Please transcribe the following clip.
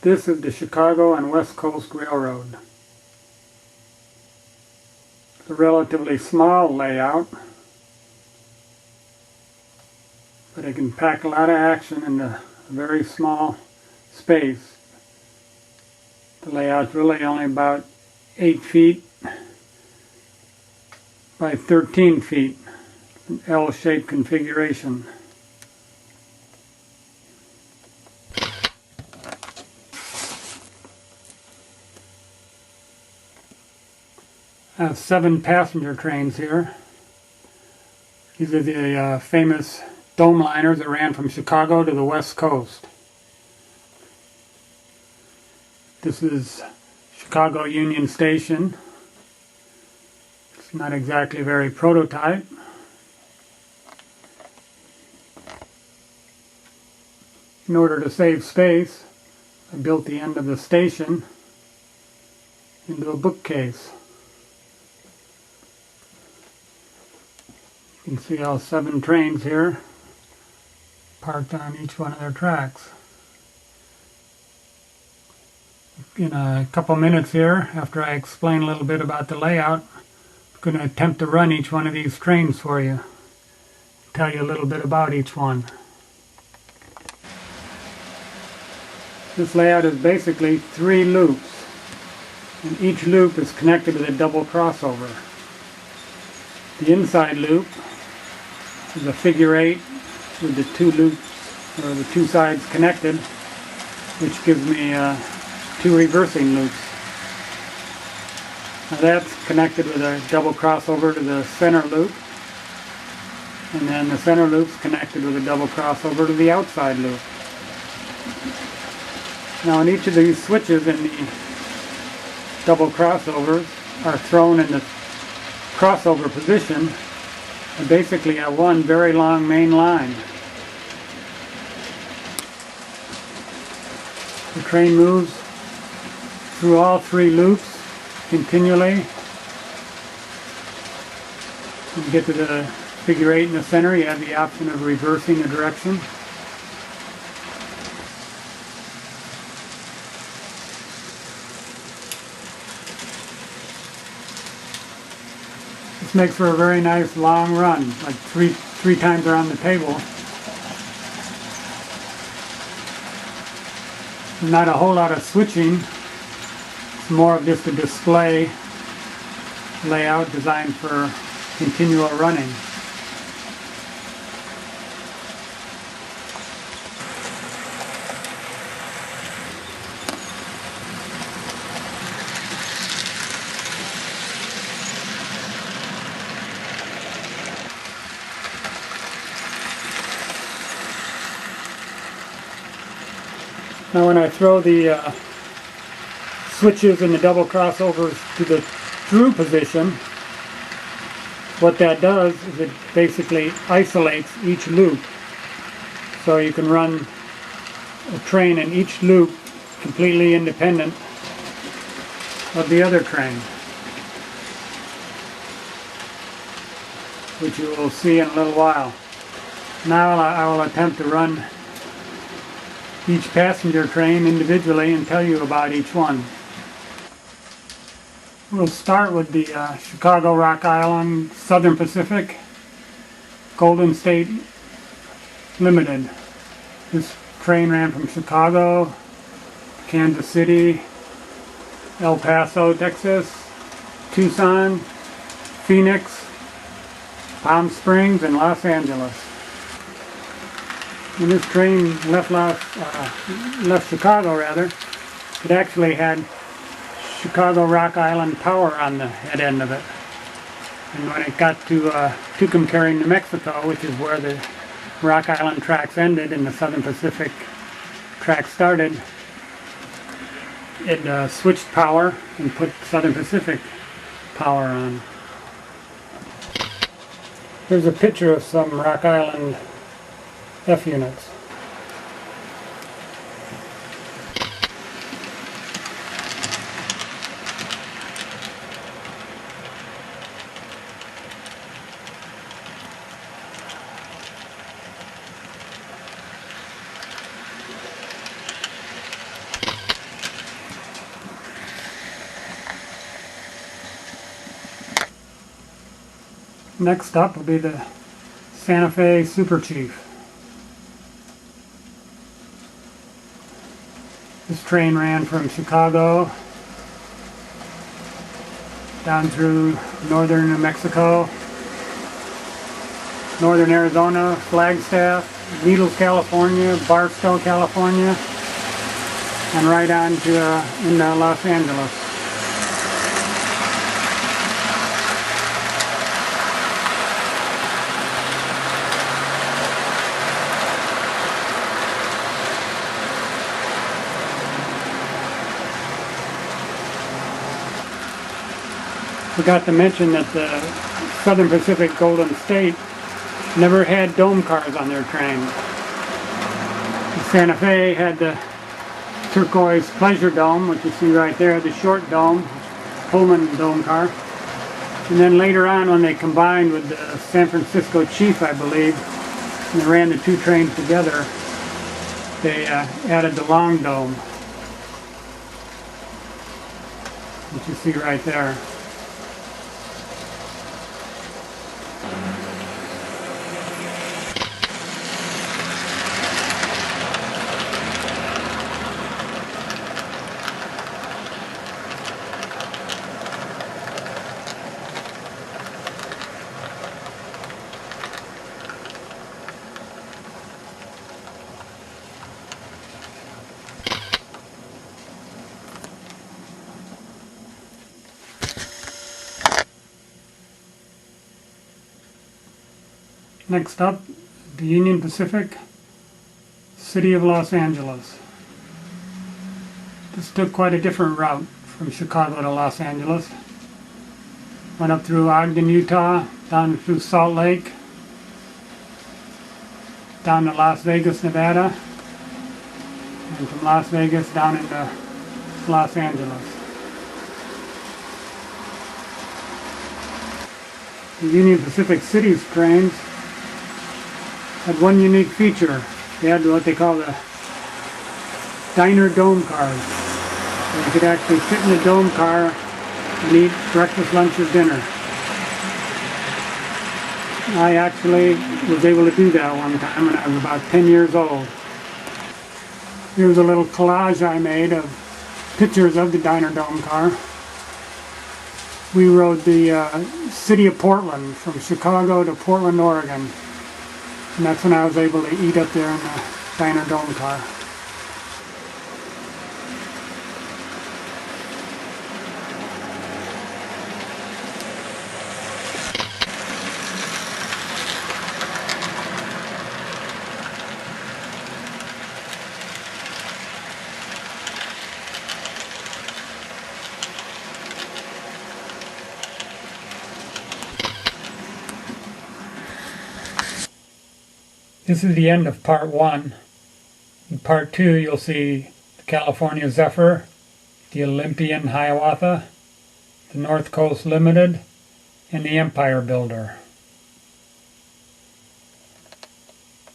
This is the Chicago and West Coast Railroad. It's a relatively small layout, but it can pack a lot of action in a very small space. The layout's really only about 8 feet by 13 feet, an L-shaped configuration. I have 7 passenger trains here. These are the famous dome liners that ran from Chicago to the West Coast. This is Chicago Union Station. It's not exactly very prototype. In order to save space, I built the end of the station into a bookcase. You can see all 7 trains here parked on each one of their tracks. In a couple minutes here, after I explain a little bit about the layout, I'm going to attempt to run each one of these trains for you. Tell you a little bit about each one. This layout is basically 3 loops, and each loop is connected with a double crossover. The inside loop is a figure 8 with the 2 loops, or the 2 sides connected, which gives me 2 reversing loops. Now that's connected with a double crossover to the center loop, and then the center loop's connected with a double crossover to the outside loop. Now in each of these switches in the double crossovers are thrown in the crossover position and basically have one very long main line. The train moves through all 3 loops continually. When you get to the figure 8 in the center, you have the option of reversing the direction. This makes for a very nice long run, like three times around the table. Not a whole lot of switching. It's more of just a display layout designed for continual running. Now when I throw the switches and the double crossovers to the through position, what that does is it basically isolates each loop. So you can run a train in each loop completely independent of the other train, which you will see in a little while. Now I will attempt to run each passenger train individually and tell you about each one. We'll start with the Chicago Rock Island Southern Pacific Golden State Limited. This train ran from Chicago, Kansas City, El Paso, Texas, Tucson, Phoenix, Palm Springs, and Los Angeles. When this train left Chicago, it actually had Chicago Rock Island Power on the head end of it. And when it got to Tucumcari, New Mexico, which is where the Rock Island tracks ended and the Southern Pacific track started, it switched power and put Southern Pacific power on. Here's a picture of some Rock Island F units. Next up will be the Santa Fe Super Chief. This train ran from Chicago down through northern New Mexico, northern Arizona, Flagstaff, Needles, California, Barstow, California, and right on to in Los Angeles. Forgot to mention that the Southern Pacific Golden State never had dome cars on their trains. Santa Fe had the turquoise Pleasure Dome, which you see right there, the short dome, Pullman dome car. And then later on, when they combined with the San Francisco Chief, I believe, and they ran the two trains together, they added the long dome, which you see right there. Next up, the Union Pacific, City of Los Angeles. This took quite a different route from Chicago to Los Angeles. Went up through Ogden, Utah, down through Salt Lake, down to Las Vegas, Nevada, and from Las Vegas down into Los Angeles. The Union Pacific Cities trains had one unique feature. They had what they call the diner dome cars. So you could actually sit in a dome car and eat breakfast, lunch, or dinner. I actually was able to do that one time when I was about 10 years old. Here's a little collage I made of pictures of the diner dome car. We rode the city of Portland from Chicago to Portland, Oregon. And that's when I was able to eat up there in the diner dome car. This is the end of part 1. In part 2 you'll see the California Zephyr, the Olympian Hiawatha, the North Coast Limited, and the Empire Builder.